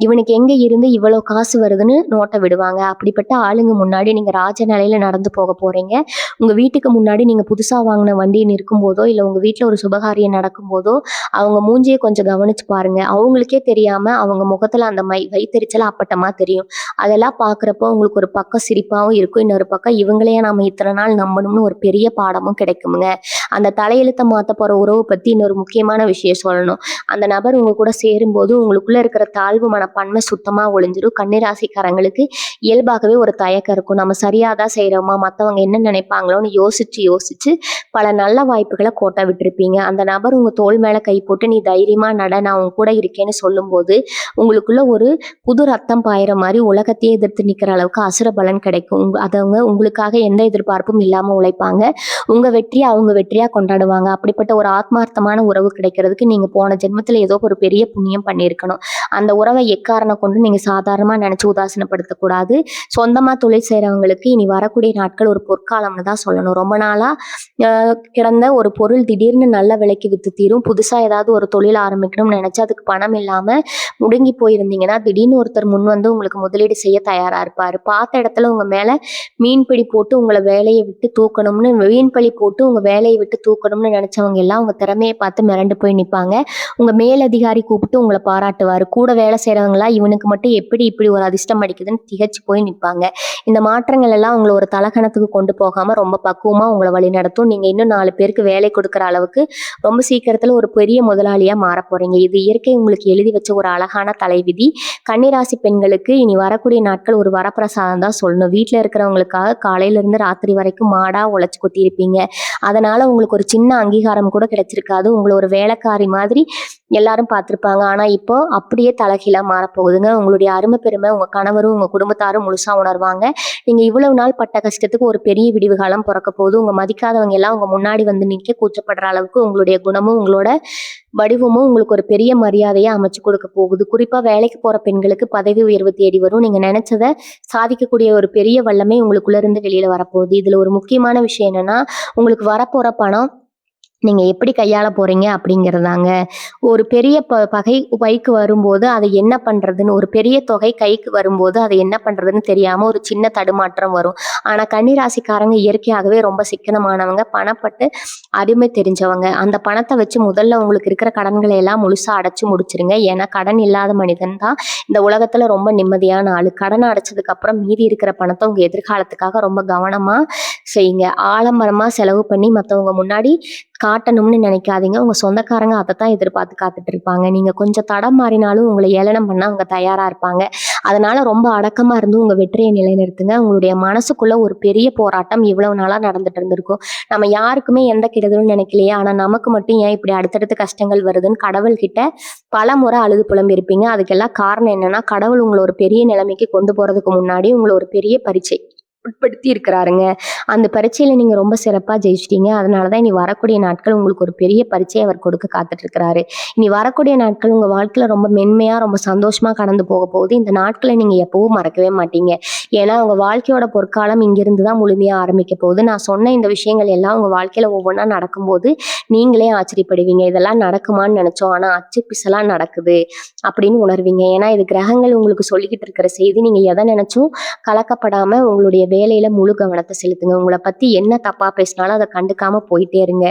இவனுக்கு எங்க இருந்து இவ்வளவு காசு வருதுன்னு நோட்டை விடுவாங்க. அப்படிப்பட்ட ஆளுங்க முன்னாடி நீங்க ராஜ நிலையில நடந்து போக போறீங்க. உங்க வீட்டுக்கு முன்னாடி நீங்க புதுசா வாங்கின வண்டி நிற்கும் போதோ இல்ல உங்க வீட்டுல ஒரு சுபகாரியம் நடக்கும் போதோ அவங்க மூஞ்சியை கொஞ்சம் கவனிச்சு பாருங்க. அவங்களுக்கே தெரியாம அவங்க முகத்துல அந்த வைத்தறிச்ச எரிச்சல் அப்பட்டமா தெரியும். அதெல்லாம் பார்க்குறப்போ உங்களுக்கு ஒரு பக்கம் சிரிப்பாவும் இருக்கும். இன்னொரு பக்கம் இவங்களையே நாம இத்தனை நாள் நம்பணும்னு ஒரு பெரிய பாடமும் கிடைக்குமுங்க. அந்த தலையெழுத்த மாத்த போற உறவு பத்தி இன்னொரு முக்கியமான விஷயம் சொல்லணும். அந்த நபர் உங்க கூட சேரும்போது உங்களுக்குள்ள இருக்கிற தாழ்வு மனப்பான்மை சுத்தமா ஒழிஞ்சிரும். கன்னிராசிக்காரங்களுக்கு இயல்பாகவே ஒரு தயக்கம் இருக்கும். நம்ம சரியாதான் செய்றோமா, மத்தவங்க என்ன நினைப்பாங்களோன்னு யோசிச்சு யோசிச்சு பல நல்ல வாய்ப்புகளை கோட்டை விட்டுருப்பீங்க. அந்த நபர் உங்க தோள் மேல கை போட்டு நீ தைரியமா நட, நான் உன் கூட இருக்கேன்னு சொல்லும்போது உங்களுக்குள்ள ஒரு புது ரத்தம் பாயிற மாதிரி உலகத்தையே எதிர்த்து நிக்கிற அளவுக்கு அசுர பலன் கிடைக்கும். அதவங்க உங்களுக்காக எந்த எதிர்பார்ப்பும் இல்லாம உழைப்பாங்க. உங்க வெற்றியை அவங்க வெற்றியா கொண்டாடுவாங்க. அப்படிப்பட்ட ஒரு ஆத்மார்த்தமான உறவு கிடைக்கிறதுக்கு நீங்க போன ஜென்மத்துல ஏதோ ஒரு பெரிய புண்ணியம் பண்ணியிருக்கணும். அந்த உறவை எக்காரணம் கொண்டு நீங்க சாதாரணமா நினைச்சு உதாசீனப்படுத்தக்கூடாது. சொந்தமா தொழில் செய்றவங்களுக்கு இனி வரக்கூடிய நாட்கள் ஒரு பொற்காலம்னு தான் சொல்லணும். ரொம்ப நாளா கிடந்த ஒரு பொருள் திடீர்னு நல்ல விலைக்கு வித்து தீரும். புதுசா ஏதாவது ஒரு தொழில் ஆரம்பிக்கணும்னு நினைச்சு அதுக்கு பணம் இல்லாம முடங்கி போயிருந்தீங்கன்னா திடீர்னு ஒருத்தர் முன் வந்து உங்களுக்கு முதலீடு செய்ய தயாரா இருப்பாரு. பார்த்த இடத்துல உங்க மேல மீன்பிடி போட்டு உங்களை வேலையை விட்டு தூக்கணும்னு மீன்பிடி போட்டு உங்க வேலையை விட்டு தூக்கணும்னு நினைச்சவங்க எல்லாம் உங்க திறமையை பார்த்து மிரண்டு போய் நிப்பாங்க. உங்க மேலதிகாரி கூப்பிட்டு உங்களை பாராட்டுவாரு. கூட வேலை செய்றவங்களா இவனுக்கு மட்டும் எப்படி இப்படி ஒரு அதிர்ஷ்டம் அடிக்குதுன்னு திகைச்சு போய் நிப்பாங்க. இந்த மாற்றங்கள் எல்லாம் உங்களை ஒரு தலகணத்துக்கு கொண்டு போகாம ரொம்ப பக்குவமா உங்களை வழி நடத்தும். நீங்க இன்னும் 4 பேருக்கு வேலை கொடுக்குற அளவுக்கு ரொம்ப சீக்கிரத்துல ஒரு பெரிய முதலாளியா மாற போறீங்க. இது இயற்கை உங்களுக்கு எழுதி வச்ச ஒரு அழகான தலைவிதி. கன்னிராசி பெண்களுக்கு இனி வரக்கூடிய நாட்கள் ஒரு வரப்பிரசாதம் தான் சொல்லணும். வீட்டுல இருக்கிறவங்களுக்காக காலையில இருந்து ராத்திரி வரைக்கும் மாடா உழைச்சு கொத்தி இருப்பீங்க. அதனால உங்களுக்கு ஒரு சின்ன அங்கீகாரம் கூட கிடைச்சிருக்காது. உங்களை ஒரு வேலைக்காரி மாதிரி எல்லாரும் பார்த்திருப்பாங்க. ஆனா இப்போ அப்படியே தலைகீழா மாறப்போகுதுங்க. உங்களுடைய அருமை பெருமை உங்க கணவரும் உங்க குடும்பத்தாரும் முழுசா உணர்வாங்க. நீங்க இவ்வளவு நாள் பட்ட கஷ்டத்துக்கு ஒரு பெரிய விடிவு காலம் பிறக்க போகுது. உங்க மதிக்காதவங்க எல்லாம் உங்க முன்னாடி வந்து நிக்க கூச்சப்படுற அளவுக்கு உங்களுடைய குணமும் உங்களோட வடிவமும் உங்களுக்கு ஒரு பெரிய மரியாதையை அமைச்சு கொடுக்க போகுது. குறிப்பா வேலைக்கு போற பெண்களுக்கு பதவி உயர்வு தேடி வரும். நீங்க நினைச்சதை சாதிக்கக்கூடிய ஒரு பெரிய வல்லமை உங்களுக்குள்ள இருந்து வெளியில வரப்போகுது. இதுல ஒரு முக்கியமான விஷயம் என்னன்னா, உங்களுக்கு வரப்போற பணம் நீங்க எப்படி கையாள போறீங்க அப்படிங்கிறதாங்க. ஒரு பெரிய பகை கைக்கு வரும்போது அதை என்ன பண்றதுன்னு, ஒரு பெரிய தொகை கைக்கு வரும்போது அதை என்ன பண்றதுன்னு தெரியாம ஒரு சின்ன தடுமாற்றம் வரும். ஆனா கன்னிராசிக்காரங்க இயற்கையாகவே ரொம்ப சிக்கனமானவங்க, பணப்பட்டு அருமை தெரிஞ்சவங்க. அந்த பணத்தை வச்சு முதல்ல உங்களுக்கு இருக்கிற கடன்களை எல்லாம் முழுசா அடைச்சு முடிச்சிருங்க. ஏன்னா கடன் இல்லாத மனிதன் தான் இந்த உலகத்துல ரொம்ப நிம்மதியான ஆளு. கடனை அடைச்சதுக்கு அப்புறம் மீதி இருக்கிற பணத்தை உங்க எதிர்காலத்துக்காக ரொம்ப கவனமா செய்யுங்க. ஆடம்பரமா செலவு பண்ணி மத்தவங்க முன்னாடி காட்டணும்னு நினைக்காதீங்க. உங்க சொந்தக்காரங்க அதைத்தான் எதிர்பார்த்து காத்துட்டு இருப்பாங்க. நீங்க கொஞ்சம் தடம் மாறினாலும் உங்களை ஏளனம் பண்ண அவங்க தயாரா இருப்பாங்க. அதனால ரொம்ப அடக்கமா இருந்து உங்க வெற்றியை நிலைநிறுத்துங்க. உங்களுடைய மனசுக்குள்ள ஒரு பெரிய போராட்டம் இவ்வளவு நாளா நடந்துட்டு இருந்திருக்கும். நம்ம யாருக்குமே எந்த கெடுதலும் நினைக்கலையே, ஆனா நமக்கு மட்டும் ஏன் இப்படி அடுத்தடுத்து கஷ்டங்கள் வருதுன்னு கடவுள் கிட்ட பல முறை அழுது புலம்பி இருப்பீங்க. அதுக்கெல்லாம் காரணம் என்னன்னா, கடவுள் உங்களை ஒரு பெரிய நிலைமைக்கு கொண்டு போறதுக்கு முன்னாடி உங்களை ஒரு பெரிய பரீட்சை உட்படுத்தி இருக்கிறாருங்க. அந்த பரீட்சையில நீங்க ரொம்ப சிறப்பா ஜெயிச்சிட்டீங்க. அதனாலதான் இனி வரக்கூடிய நாட்கள் உங்களுக்கு ஒரு பெரிய பரீட்சையை அவர் கொடுக்க காத்துட்டு இருக்கிறாரு. இனி வரக்கூடிய நாட்கள் உங்க வாழ்க்கையில ரொம்ப மென்மையா ரொம்ப சந்தோஷமா கடந்து போக போகுது. இந்த நாட்களை நீங்க எப்பவும் மறக்கவே மாட்டீங்க. ஏன்னா உங்க வாழ்க்கையோட பொற்காலம் இங்கிருந்து தான் முழுமையா ஆரம்பிக்க போகுது. நான் சொன்ன இந்த விஷயங்கள் எல்லாம் உங்க வாழ்க்கையில ஒவ்வொன்றா நடக்கும்போது நீங்களே ஆச்சரியப்படுவீங்க. இதெல்லாம் நடக்குமான்னு நினைச்சோம், ஆனா அச்சு பிசலா நடக்குது அப்படின்னு உணர்வீங்க. ஏன்னா இது கிரகங்கள் உங்களுக்கு சொல்லிக்கிட்டு இருக்கிற செய்தி. நீங்க எதை நினைச்சும் கலக்கப்படாம உங்களுடைய வேலையில முழு கவனத்தை செலுத்துங்க. உங்களை பத்தி என்ன தப்பா பேசினாலும் அதை கண்டுக்காம போயிட்டே இருங்க.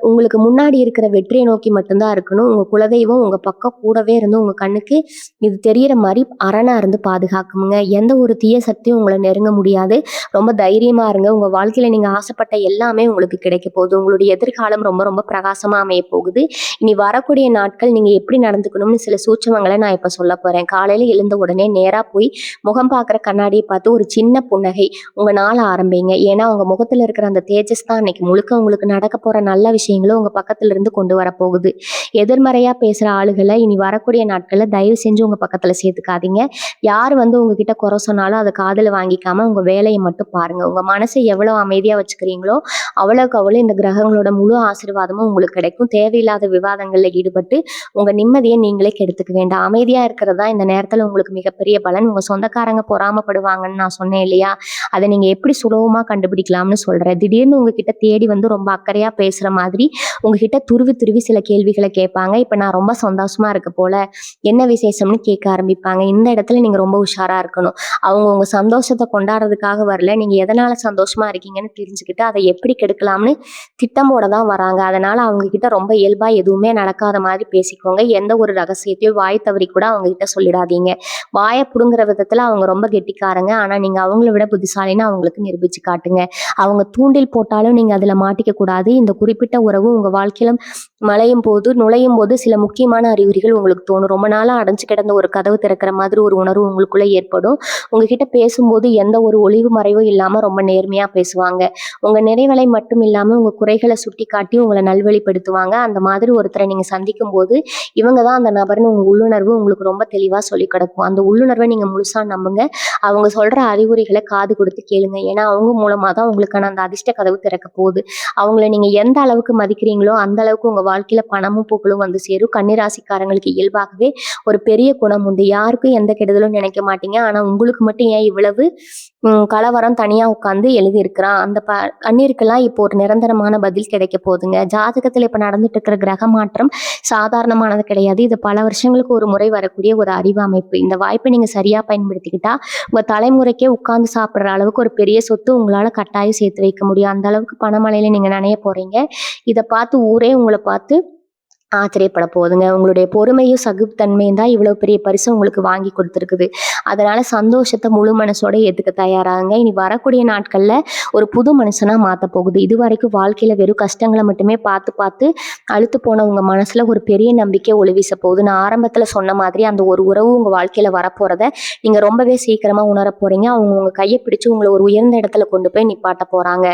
உங்களுக்கு முன்னாடி இருக்கிற வெற்றியை நோக்கி மட்டும்தான் இருக்கணும். உங்க குலதெய்வம் உங்க பக்கம் கூடவே இருந்து உங்க கண்ணுக்கு இது தெரியற மாதிரி அரணா இருந்து பாதுகாக்குங்க. எந்த ஒரு தீய சக்தியும் உங்களை நெருங்க முடியாது. ரொம்ப தைரியமா இருங்க. உங்க வாழ்க்கையில நீங்க ஆசைப்பட்ட எல்லாமே உங்களுக்கு கிடைக்க போகுது. உங்களுடைய எதிர்காலம் ரொம்ப ரொம்ப பிரகாசமா அமைய போகுது. இனி வரக்கூடிய நாட்கள் நீங்க எப்படி நடந்துக்கணும்னு சில சூட்சமங்களை நான் இப்ப சொல்ல போறேன். காலையில எழுந்த உடனே நேரா போய் முகம் பார்க்குற கண்ணாடியை பார்த்து ஒரு சின்ன புன்னகை உங்க நாள ஆரம்பிங்க. ஏன்னா உங்க முகத்துல இருக்கிற அந்த தேஜஸ் தான் அன்னைக்கு முழுக்க உங்களுக்கு நடக்க போற நல்ல விஷயங்களும் உங்க பக்கத்துல இருந்து கொண்டு வர போகுது. எதிர்மறையா பேசுற ஆளுகளை இனி வரக்கூடிய நாட்கள்ல தயவு செஞ்சு உங்க பக்கத்துல சேர்த்துக்காதீங்க. யார் வந்து உங்ககிட்ட குறை சொன்னாலும் அதை காதுல வாங்கிக்காம உங்க வேலையை மட்டும் பாருங்க. உங்க மனசை எவ்வளவு அமைதியா வச்சுக்கிறீங்களோ அவ்வளவுக்கு அவ்வளவு இந்த கிரகங்களோட முழு ஆசீர்வாதமும் உங்களுக்கு கிடைக்கும். தேவையில்லாத விவாதங்கள்ல ஈடுபட்டு உங்க நிம்மதியை நீங்களே கெடுத்துக்க வேண்டாம். அமைதியா இருக்கிறதா இந்த நேரத்துல உங்களுக்கு மிகப்பெரிய பலன். உங்க சொந்தக்காரங்க பொறாமப்படுவாங்கன்னு நான் சொன்னேன் இல்லையா, அதை நீங்கள் எப்படி சுலபமாக கண்டுபிடிக்கலாம்னு சொல்கிறேன். திடீர்னு உங்ககிட்ட தேடி வந்து ரொம்ப அக்கறையாக பேசுகிற மாதிரி உங்ககிட்ட துருவி துருவி சில கேள்விகளை கேட்பாங்க. இப்போ நான் ரொம்ப சந்தோஷமாக இருக்க போல, என்ன விசேஷம்னு கேட்க ஆரம்பிப்பாங்க. இந்த இடத்துல நீங்கள் ரொம்ப உஷாராக இருக்கணும். அவங்க உங்கள் சந்தோஷத்தை கொண்டாடுறதுக்காக வரல, நீங்கள் எதனால் சந்தோஷமாக இருக்கீங்கன்னு தெரிஞ்சுக்கிட்டு அதை எப்படி கெடுக்கலாம்னு திட்டமோட தான் வராங்க. அதனால் அவங்கக்கிட்ட ரொம்ப இயல்பாக எதுவுமே நடக்காத மாதிரி பேசிக்கோங்க. எந்த ஒரு ரகசியத்தையும் வாய் தவறி கூட அவங்ககிட்ட சொல்லிடாதீங்க. வாயை பிடுங்குற விதத்தில் அவங்க ரொம்ப கெட்டிக்காரங்க, ஆனால் நீங்கள் அவங்கள விட புத்திசாலின்னு அவங்களுக்கு நிரூபித்து காட்டுங்க. அவங்க தூண்டில் போட்டாலும் நீங்கள் அதில் மாட்டிக்க கூடாது. இந்த குறிப்பிட்ட உறவு உங்கள் வாழ்க்கையில நுழையும் போது சில முக்கியமான அறிகுறிகள் உங்களுக்கு தோணும். ரொம்ப நாளாக அடைஞ்சு கிடந்த ஒரு கதவு திறக்கிற மாதிரி ஒரு உணர்வு உங்களுக்குள்ள ஏற்படும். உங்ககிட்ட பேசும்போது எந்த ஒரு ஒளிவு மறைவும் இல்லாமல் ரொம்ப நேர்மையாக பேசுவாங்க. உங்கள் நிறைகளை மட்டும் இல்லாமல் உங்கள் குறைகளை சுட்டி காட்டி உங்களை நல்வழிப்படுத்துவாங்க. அந்த மாதிரி ஒருத்தரை நீங்கள் சந்திக்கும் போது இவங்க தான் அந்த நபர்னு உங்கள் உள்ளுணர்வு உங்களுக்கு ரொம்ப தெளிவாக சொல்லி கிடக்கும். அந்த உள்ளுணர்வை நீங்கள் முழுசாக நம்புங்க. அவங்க சொல்கிற அறிகுறிகளை காது கொடுத்து கேளுங்க. ஏன்னா அவங்க மூலமாக தான் உங்களுக்கான அந்த அதிர்ஷ்ட கதவு திறக்க போகுது. அவங்கள நீங்கள் எந்த அளவுக்கு மதிக்கிறீங்களோ அந்த அளவுக்கு உங்கள் வாழ்க்கையில் பணமும் புகழும் வந்து சேரும். கன்னிராசிக்காரங்களுக்கு இயல்பாகவே ஒரு பெரிய குணம் உண்டு. யாருக்கும் எந்த கெடுதலும் நினைக்க மாட்டீங்க. ஆனால் உங்களுக்கு மட்டும் ஏன் இவ்வளவு கலவரம் தனியாக உட்காந்து எழுதியிருக்கிறான் அந்த கண்ணீருக்கெல்லாம் இப்போ ஒரு நிரந்தரமான பதில் கிடைக்க போகுதுங்க. ஜாதகத்தில் இப்போ நடந்துட்டு இருக்கிற கிரக மாற்றம் சாதாரணமானது கிடையாது. இது பல வருஷங்களுக்கு ஒரு முறை வரக்கூடிய ஒரு அறிவு அமைப்பு. இந்த வாய்ப்பை நீங்கள் சரியாக பயன்படுத்திக்கிட்டா உங்கள் தலைமுறைக்கே உட்காந்து சாப்பிட்ற அளவுக்கு ஒரு பெரிய சொத்து உங்களால் கட்டாயம் சேர்த்து வைக்க முடியும். அந்த அளவுக்கு பணமழையில நீங்கள் நனைய போகிறீங்க. இதை பார்த்து ஊரே உங்களை பார்த்து ஆச்சரியப்பட போகுதுங்க. உங்களுடைய பொறுமையும் சகிப்புத்தன்மையும் தான் இவ்வளோ பெரிய பரிசு உங்களுக்கு வாங்கி கொடுத்துருக்குது. அதனால் சந்தோஷத்தை முழு மனசோட ஏற்றுக்க தயாராகுங்க. இனி வரக்கூடிய நாட்களில் ஒரு புது மனுஷனாக மாற்ற போகுது. இது வரைக்கும் வாழ்க்கையில் வெறும் கஷ்டங்களை மட்டுமே பார்த்து பார்த்து அழுத்து போன உங்கள் மனசில் ஒரு பெரிய நம்பிக்கை ஒளி வீச போகுது. நான் ஆரம்பத்தில் சொன்ன மாதிரி அந்த ஒரு உறவு உங்கள் வாழ்க்கையில் வரப்போகிறத நீங்கள் ரொம்பவே சீக்கிரமாக உணர போகிறீங்க. அவங்க உங்கள் கையை பிடிச்சி உங்களை ஒரு உயர்ந்த இடத்துல கொண்டு போய் நிப்பாட்ட போகிறாங்க.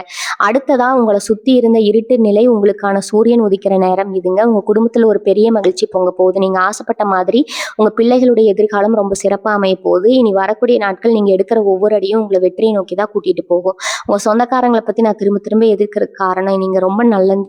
அடுத்ததாக உங்களை சுற்றி இருந்த இருட்டு நிலை உங்களுக்கான சூரியன் உதிக்கிற நேரம் இதுங்க. உங்கள் குடும்பத்தில் ஒரு பெரிய மகிழ்ச்சி பொங்க போகுது. நீங்கள் ஆசைப்பட்ட மாதிரி உங்கள் பிள்ளைகளுடைய எதிர்காலம் ரொம்ப சிறப்பாக அமைய போகுது. இனி வரக்கூடிய நாட்கள் நீங்கள் எடுக்கிற ஒவ்வொரு அடியும் உங்களை வெற்றியை நோக்கி தான் கூட்டிகிட்டு போகும். உங்கள் சொந்தக்காரங்களை பற்றி நான் திரும்ப திரும்ப எதிர்க்கிறதுக்கு காரணம், நீங்கள் ரொம்ப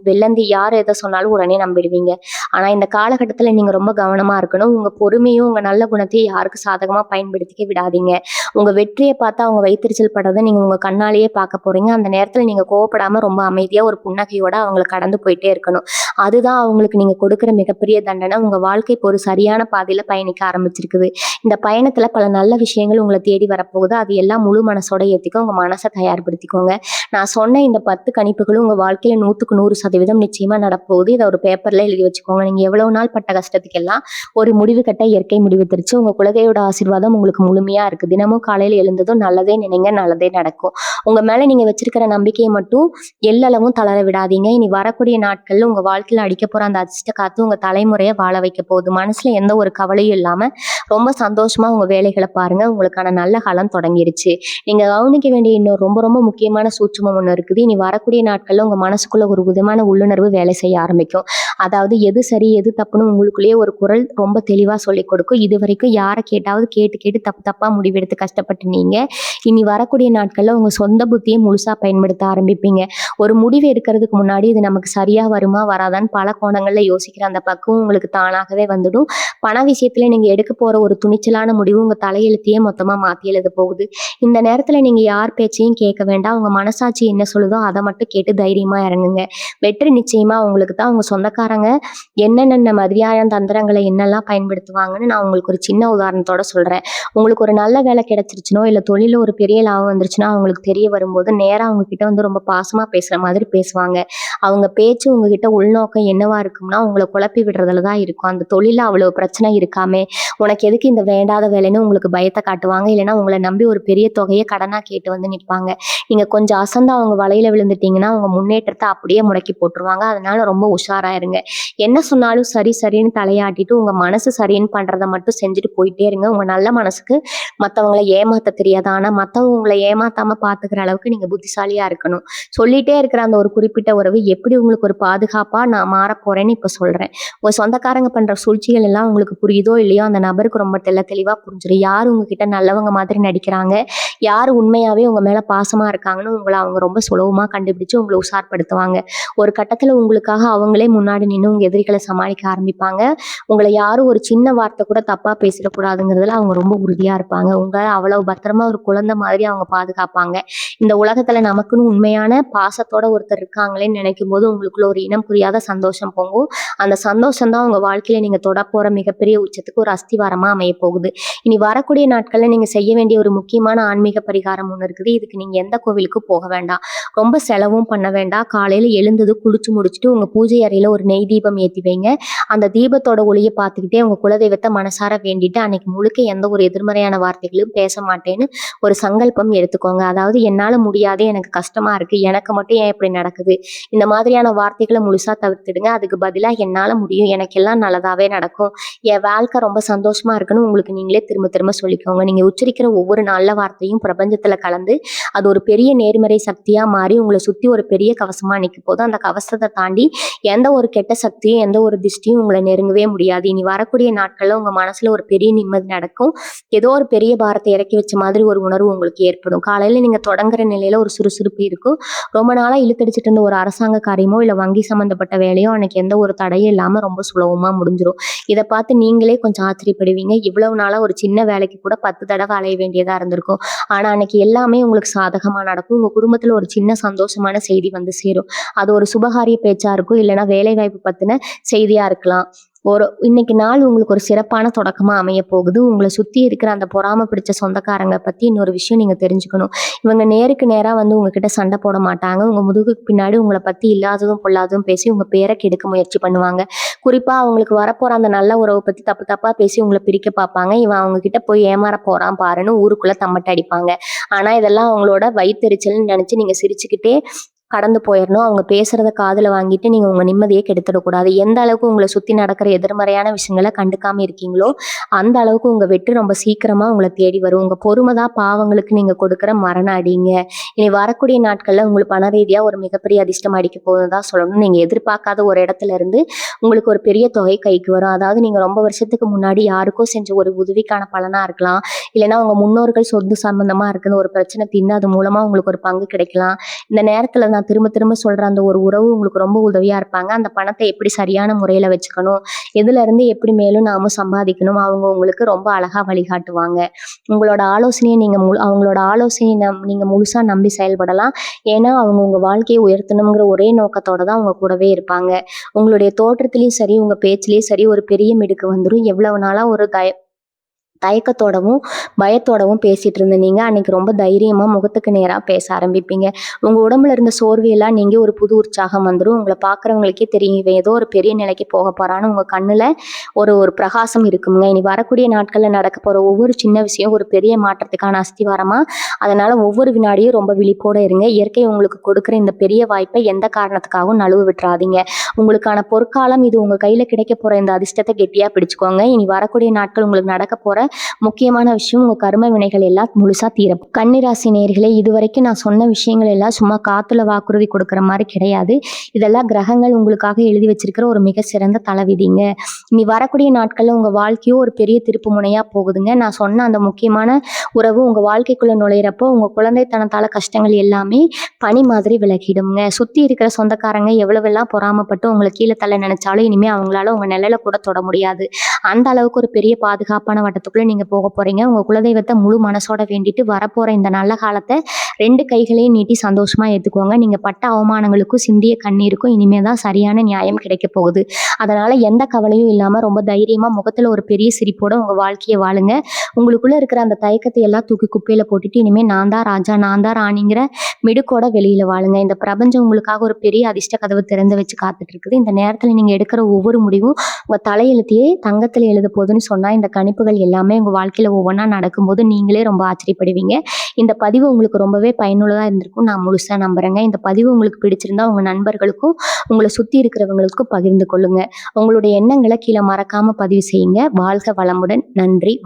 வெள்ளந்தி யார் எதை சொன்னாலும் உடனே நம்பிடுவீங்க. ஆனால் இந்த காலகட்டத்தில் நீங்கள் ரொம்ப கவனமாக இருக்கணும். உங்கள் பொறுமையும் உங்கள் நல்ல குணத்தையும் யாருக்கு சாதகமாக பயன்படுத்திக்க விடாதீங்க. உங்கள் வெற்றியை பார்த்து அவங்க வைத்தறிச்சல் படுறதை நீங்கள் உங்கள் கண்ணாலேயே பார்க்க போகிறீங்க. அந்த நேரத்தில் நீங்கள் கோவப்படாமல் ரொம்ப அமைதியாக ஒரு புன்னகையோட அவங்களை கடந்து போயிட்டே இருக்கணும். அதுதான் அவங்களுக்கு நீங்கள் கொடுக்குற மிகப்பெரிய தண்டனை. உங்கள் வாழ்க்கை இப்போ ஒரு சரியான பாதையில் பயணிக்க ஆரம்பிச்சிருக்குது. இந்த பயணத்தில் பல நல்ல விஷயங்கள் உங்களை தேடி வரப்போகுது. அது எல்லாம் முழு மனசோட ஏற்றிக்க உங்கள் மனசை தயார்படுத்திக்கோங்க. நான் சொன்ன இந்த 10 கணிப்புகளும் உங்கள் வாழ்க்கையில் 100% நிச்சயமாக நடப்போகுது. இதை ஒரு பேப்பரில் எழுதி வச்சுக்கோங்க. நீங்கள் எவ்வளோ நாள் பட்ட கஷ்டத்துக்கெல்லாம் ஒரு முடிவு கட்ட இயற்கை முடிவு தெரிச்சு. உங்கள் குலதெய்வோட ஆசீர்வாதம் உங்களுக்கு முழுமையாக இருக்குது. தினமும் காலையில் எழுந்ததும் நல்லதே நினைங்க, நல்லதே நடக்கும். உங்கள் மேலே நீங்கள் வச்சிருக்கிற நம்பிக்கையை மட்டும் எல்லளவும் தளர விடாதீங்க. இனி வரக்கூடிய நாட்களில் உங்கள் வாழ்க்கையில் அடிக்க போகிற அந்த அதிர்ஷ்ட காத்து உங்கள் தலைமுறையை வாழ வைக்க போகுது. மனசில் எந்த ஒரு கவலையும் இல்லாமல் ரொம்ப சந்தோஷமாக உங்கள் வேலைகளை பாருங்கள். உங்களுக்கான நல்ல காலம் தொடங்கிருச்சு. நீங்கள் கவனிக்க வேண்டிய இன்னொரு ரொம்ப ரொம்ப முக்கியமான சூட்சுமம் ஒன்று இருக்குது. இனி வரக்கூடிய நாட்களில் உங்கள் மனசுக்குள்ள ஒரு விதமான உள்ளுணர்வு வேலை செய்ய ஆரம்பிக்கும். அதாவது எது சரி எது தப்புன்னு உங்களுக்குள்ளேயே ஒரு குரல் ரொம்ப தெளிவாக சொல்லிக் கொடுக்கும். இது வரைக்கும் யாரை கேட்டாவது கேட்டு தப்பாக முடிவெடுத்து கஷ்டப்பட்டு நீங்கள் இனி வரக்கூடிய நாட்களில் உங்கள் சொந்த புத்தியை முழுசாக பயன்படுத்த ஆரம்பிப்பீங்க. ஒரு முடிவு எடுக்கிறதுக்கு முன்னாடி இது நமக்கு சரியாக வருமா வராதான்னு பல கோணங்களில் யோசிக்கிற அந்த பக்குவம் உங்களுக்கு தானாகவே வந்துடும். பண விஷயத்தில் நீங்கள் எடுக்க போகிற ஒரு துணிச்சலான முடிவு உங்கள் தலையெழுத்தையே மொத்தமாக மாற்றி எழுத போகுது. இந்த நேரத்தில் நீங்கள் யார் பேச்சையும் கேட்க வேண்டாம். உங்கள் மனசாட்சி என்ன சொல்லுதோ அதை மட்டும் கேட்டு தைரியமாக இறங்குங்க. வெற்றி நிச்சயமாக உங்களுக்கு தான். உங்கள் சொந்தக்காரங்க என்னென்ன மாதிரியான தந்திரங்களை என்னெல்லாம் பயன்படுத்துவாங்கன்னு நான் உங்களுக்கு ஒரு சின்ன உதாரணத்தோட சொல்கிறேன். உங்களுக்கு ஒரு நல்ல வேலை கிடைச்சிருச்சுனோ இல்லை தொழிலில் ஒரு பெரிய லாபம் வந்துருச்சுன்னா அவங்களுக்கு தெரிய வரும்போது நேராக அவங்கக்கிட்ட வந்து ரொம்ப பாசமாக பேசுகிற மாதிரி பேசுவாங்க. அவங்க பேச்சு உங்ககிட்ட உள்நோக்கம் என்னவா இருக்கும்னா உங்களை குழப்பி விடுறதுல தான் இருக்கும். அந்த தொழிலில் அவ்வளோ பிரச்சனை இருக்காமே உனக்கு எதுக்கு இந்த வேண்டாத வேலைன்னு உங்களுக்கு பயத்தை காட்டுவாங்க. இல்லைன்னா உங்களை நம்பி ஒரு பெரிய தொகையை கடனாக கேட்டு வந்து நிற்பாங்க. நீங்கள் கொஞ்சம் அசந்து அவங்க வலையில் விழுந்துட்டீங்கன்னா அவங்க முன்னேற்றத்தை அப்படியே முடக்கி போட்டுருவாங்க. அதனால ரொம்ப உஷாராக இருங்க. என்ன சொன்னாலும் சரின்னு தலையாட்டிட்டு உங்கள் மனசு சரின்னு பண்ணுறதை மட்டும் செஞ்சுட்டு போயிட்டே இருங்க. உங்கள் நல்ல மனசுக்கு மற்றவங்களை ஏமாற்ற தெரியாது. ஆனால் மற்றவங்க உங்களை ஏமாற்றாமல் பார்த்துக்கிற அளவுக்கு நீங்கள் புத்திசாலியாக இருக்கணும். சொல்லிகிட்டே இருக்கிற அந்த ஒரு குறிப்பிட்ட உறவு எப்படி உங்களுக்கு ஒரு பாதுகாப்பாக நான் மாறப்போகிறேன்னு இப்போ சொல்கிறேன். உங்கள் சொந்தக்காரங்க பண்ணுற சூழ்ச்சிகள் எல்லாம் உங்களுக்கு புரியுதோ இல்லையோ அந்த நபருக்கு ரொம்ப தெளிவாக புரிஞ்சிடும். யார் உங்ககிட்ட நல்லவங்க மாதிரி நடிக்கிறாங்க, யார் உண்மையாவே உங்க மேல பாசமா இருக்காங்கன்னு உங்கள அவங்க ரொம்ப சுலபமா கண்டுபிடிச்சு உங்கள உஷார்படுத்துவாங்க. ஒரு கட்டத்துல உங்களுக்காக அவங்களே முன்னாடி நின்னு உங்க எதிரிகள சமாளிக்க ஆரம்பிப்பாங்க. உங்கள யாரும் ஒரு சின்ன வார்த்தை கூட தப்பா பேசிடக்கூடாதுங்கிறதுல அவங்க ரொம்ப உறுதியா இருப்பாங்க. உங்கள அவ்வளவு பத்திரமா ஒரு குழந்தை மாதிரி அவங்க பாதுகாப்பாங்க. இந்த உலகத்துல நமக்குன்னு உண்மையான பாசத்தோட ஒருத்தர் இருக்காங்களேன்னு நினைக்கும்போது உங்களுக்குள்ள ஒரு இனம் புரியாத சந்தோஷம் பொங்கும். அந்த சந்தோஷம் தான் உங்க வாழ்க்கையில நீங்க தொடப்போற மிகப்பெரிய உச்சத்துக்கு ஒரு அஸ்திவாரமா அமைய போகுது. இனி வரக்கூடிய நாட்கள்ல நீங்க செய்ய வேண்டிய ஒரு முக்கியமான ஆன்மீக பரிகாரம் ஒண்ணு இருக்குது. இதுக்கு நீங்க எந்த கோவிலுக்கும் போக வேண்டாம். ரொம்ப செலவும் பண்ண வேண்டாம். காலையில எழுந்தது குளிச்சு முடிச்சுட்டு உங்க பூஜை அறையில ஒரு நெய் தீபம் ஏத்தி வைங்க. அந்த தீபத்தோட ஒளிய பார்த்துக்கிட்டே உங்க குலதெய்வத்த மனசார வேண்டிட்டு அன்னைக்கு முழுக்க எந்த ஒரு எதிர்மறையான வார்த்தைகளும் பேச மாட்டேன்னு ஒரு சங்கல்பம் எடுத்துக்கோங்க. அதாவது என்னால முடியாது, எனக்கு கஷ்டமா இருக்கு, எனக்கு மட்டும் ஏன் இப்படி நடக்குது, இந்த மாதிரியான வார்த்தைகளை முழுசா தவிர்த்துடுங்க. அதுக்கு பதிலா என்னால முடியும், எனக்கு எல்லாம் நல்லதாவே நடக்கும், என் வாழ்க்கை ரொம்ப சந்தோஷமா இருக்குன்னு உங்களுக்கு நீங்களே திரும்ப திரும்ப சொல்லிக்கோங்க. நீங்க உச்சரிக்கிற ஒவ்வொரு நல்ல வார்த்தையும் பிரபஞ்சத்துல கலந்து அது ஒரு பெரிய நேர்மறை சக்தியா மாறி உங்களை சுத்தி ஒரு பெரிய கவசமா நிக்க போது. அந்த கவசத்தை தாண்டி எந்த ஒரு கெட்ட சக்தியும் எந்த ஒரு திஷ்டியும் உங்களை நெருங்கவே முடியாது. இனி வரக்கூடிய நாட்கள்ல உங்க மனசுல ஒரு பெரிய நிம்மதி நடக்கும். ஏதோ ஒரு பெரிய பாரத்தை இறக்கி வச்ச மாதிரி ஒரு உணர்வு உங்களுக்கு ஏற்படும். காலையில நீங்க தொடங்குற நிலையில ஒரு சுறுசுறுப்பு இருக்கும். ரொம்ப நாளா இழுத்தடிச்சிட்டு இருந்த ஒரு அரசாங்க காரியமோ இல்ல வங்கி சம்பந்தப்பட்ட வேலையோ அன்னைக்கு எந்த ஒரு தடையும் இல்லாம ரொம்ப சுலபமா முடிஞ்சிடும். இதை பார்த்து நீங்களே கொஞ்சம் ஆச்சரியப்படுவீங்க. இவ்வளவு நாளா ஒரு சின்ன வேலைக்கு கூட 10 தடவை அலைய வேண்டியதா இருந்திருக்கும். ஆனா அன்னைக்கு எல்லாமே உங்களுக்கு சாதகமா நடக்கும். உங்க குடும்பத்துல ஒரு சின்ன சந்தோஷமான செய்தி வந்து சேரும். அது ஒரு சுபகாரிய பேச்சா இருக்கும், இல்லைன்னா வேலை வாய்ப்பு பத்தின செய்தியா இருக்கலாம். இன்னைக்கு நாள் உங்களுக்கு ஒரு சிறப்பான தொடக்கமா அமைய போகுது. உங்களை சுத்தி இருக்கிற அந்த பொறாம பிடிச்ச சொந்தக்காரங்க பத்தி இன்னொரு விஷயம் நீங்க தெரிஞ்சுக்கணும். இவங்க நேருக்கு நேரா வந்து உங்ககிட்ட சண்டை போட மாட்டாங்க. உங்க முதுகுக்கு பின்னாடி உங்களை பத்தி இல்லாததும் பொல்லாததும் பேசி உங்க பேரை கெடுக்க முயற்சி பண்ணுவாங்க. குறிப்பா அவங்களுக்கு வரப்போற அந்த நல்ல உறவை பத்தி தப்பு தப்பா பேசி உங்களை பிரிக்க பார்ப்பாங்க. இவன் அவங்க கிட்ட போய் ஏமாற போறான் பாருன்னு ஊருக்குள்ள தம்மட்ட அடிப்பாங்க. ஆனா இதெல்லாம் அவங்களோட வயித்தெரிச்சல்னு நினைச்சு நீங்க சிரிச்சுக்கிட்டே கடந்து போயிடணும். அவங்க பேசுறத காதுல வாங்கிட்டு நீங்க உங்க நிம்மதியை கெடுத்துடக்கூடாது. எந்த அளவுக்கு உங்களை சுத்தி நடக்கிற எதிர்மறையான விஷயங்களை கண்டுக்காம இருக்கீங்களோ அந்த அளவுக்கு உங்க வெற்றி ரொம்ப சீக்கிரமா உங்களை தேடி வரும். உங்க பொறுமைதான் பாவங்களுக்கு நீங்க கொடுக்குற மரண அடிங்க. இனி வரக்கூடிய நாட்கள்ல உங்களுக்கு பண ரீதியா ஒரு மிகப்பெரிய அதிர்ஷ்டம் அடிக்க போகுதுதான் சொல்லணும். நீங்க எதிர்பார்க்காத ஒரு இடத்துல இருந்து உங்களுக்கு ஒரு பெரிய தொகை கைக்கு வரும். அதாவது நீங்க ரொம்ப வருஷத்துக்கு முன்னாடி யாருக்கோ செஞ்ச ஒரு உதவிக்கான பலனா இருக்கலாம், இல்லைன்னா உங்க முன்னோர்கள் சொத்து சம்பந்தமா இருக்குன்னு ஒரு பிரச்சனை தீர்ந்து அது மூலமா உங்களுக்கு ஒரு பங்கு கிடைக்கலாம். இந்த நேரத்துல நான் திரும்ப திரும்ப சொல்ற அந்த ஒரு உறவு உங்களுக்கு ரொம்ப உதவியா இருப்பாங்க. அந்த பணத்தை எப்படி சரியான முறையில வச்சுக்கணும், எதுல இருந்து எப்படி மேலும் நாம சம்பாதிக்கணும், அவங்க உங்களுக்கு ரொம்ப அழகா வழிகாட்டுவாங்க. உங்களோட ஆலோசனையை அவங்களோட ஆலோசனையை நீங்க முழுசா நம்பி செயல்படலாம். ஏன்னா அவங்க உங்க வாழ்க்கையை உயர்த்தணுங்கிற ஒரே நோக்கத்தோட தான் உங்க கூடவே இருப்பாங்க. உங்களுடைய தோற்றத்திலயும் சரி உங்க பேச்சிலயும் சரி ஒரு பெரிய மிடுக்கு வந்துடும். எவ்வளவு நாளா ஒரு தயக்கத்தோடவும் பயத்தோடவும் பேசிட்டு இருந்த நீங்க அன்னைக்கு ரொம்ப தைரியமா முகத்துக்கு நேரா பேச ஆரம்பிப்பீங்க. உங்க உடம்புல இருந்த சோர்வையெல்லாம் நீங்க ஒரு புது உற்சாகம் வந்துடும். உங்களை பார்க்குறவங்களுக்கே தெரியும் இவன் ஏதோ ஒரு பெரிய நிலைக்கு போக போறான்னு. உங்க கண்ணுல ஒரு ஒரு பிரகாசம் இருக்குங்க. இனி வரக்கூடிய நாட்கள்ல நடக்க போற ஒவ்வொரு சின்ன விஷயம் ஒரு பெரிய மாற்றத்துக்கான அஸ்திவாரமா. அதனால ஒவ்வொரு வினாடியும் ரொம்ப விழிப்போட இருங்க. இயற்கை உங்களுக்கு கொடுக்குற இந்த பெரிய வாய்ப்பை எந்த காரணத்துக்காகவும் நழுவ விட்டுறாதீங்க. உங்களுக்கான பொற்காலம் இது. உங்க கையில கிடைக்க போற இந்த அதிர்ஷ்டத்தை கெட்டியா பிடிச்சுக்கோங்க. இனி வரக்கூடிய நாட்கள் உங்களுக்கு நடக்க போற முக்கியமான விஷயம் உங்க கர்ம வினைகள் எல்லாம் முழுசா தீரும். கன்னிராசி நேயர்களே, இதுவரைக்கும் நான் சொன்ன விஷயங்கள் எல்லாம் சும்மா காத்துல வாக்குறுதி கொடுக்குற மாதிரி கிடையாது. இதெல்லாம் கிரகங்கள் உங்களுக்காக எழுதி வச்சிருக்கிற ஒரு மிக சிறந்த தலைவிதிங்க. இனி வரக்கூடிய நாட்கள்ல உங்க வாழ்க்கையோ ஒரு பெரிய திருப்பு முனையா போகுதுங்க. நான் சொன்ன அந்த முக்கியமான உறவு உங்க வாழ்க்கைக்குள்ள நுழையிறப்போ உங்க குழந்தைத்தனத்தால கஷ்டங்கள் எல்லாமே பனி மாதிரி விலகிடுங்க. சுத்தி இருக்கிற சொந்தக்காரங்க எவ்வளவெல்லாம் பொறாமப்பட்டு உங்களை கீழே தள்ள நினைச்சாலும் இனிமே அவங்களால உங்க நிலையில கூட தொட முடியாது. அந்த அளவுக்கு ஒரு பெரிய பாதுகாப்பான வட்டத்துக்குள்ள நீங்க போக போறீங்க. உங்க குலதெய்வத்தை முழு மனசோட வேண்டிட்டு வரப்போற இந்த நல்ல காலத்தை 2 கைகளையும் நீட்டி சந்தோஷமா ஏத்துக்கோங்க. நீங்க பட்ட அவமானங்களுக்கும் சிந்திய கண்ணீருக்கும் இனிமே தான் சரியான நியாயம் கிடைக்க போகுது. அதனால எந்த கவலையும் இல்லாம ரொம்ப தைரியமா முகத்துல ஒரு பெரிய சிரிப்போட உங்க வாழ்க்கையை வாழுங்க. உங்களுக்குள்ள இருக்கிற அந்த தயக்கத்தை எல்லாம் தூக்கி குப்பையில போட்டுட்டு இனிமே நான் தான் ராஜா நான் தான் ராணிங்கிற மிடுக்கோட வெளியில வாழுங்க. இந்த பிரபஞ்சம் உங்களுக்காக ஒரு பெரிய அதிர்ஷ்ட கதவு திறந்து வச்சு காத்துட்டு இருக்குது. இந்த நேரத்துல நீங்க எடுக்கிற ஒவ்வொரு முடிவும் உங்க தலையெழுத்தையே தங்கத்துல எழுத போகுதுன்னு சொன்னா இந்த கணிப்புகள் எல்லாமே உங்க வாழ்க்கையில ஒவ்வொன்றா நடக்கும்போது நீங்களே ரொம்ப ஆச்சரியப்படுவீங்க. இந்த பதிவு உங்களுக்கு ரொம்பவே பயனுள்ளதா இருந்திருக்கும் நான் முழுசா நம்புறேங்க. இந்த பதிவு உங்களுக்கு பிடிச்சிருந்தா உங்க நண்பர்களுக்கும் உங்களை சுத்தி இருக்கிறவங்களுக்கும் பகிர்ந்து கொள்ளுங்க. உங்களுடைய எண்ணங்களை கீழே மறக்காம பதிவு செய்யுங்க. வாழ்க வளமுடன். நன்றி.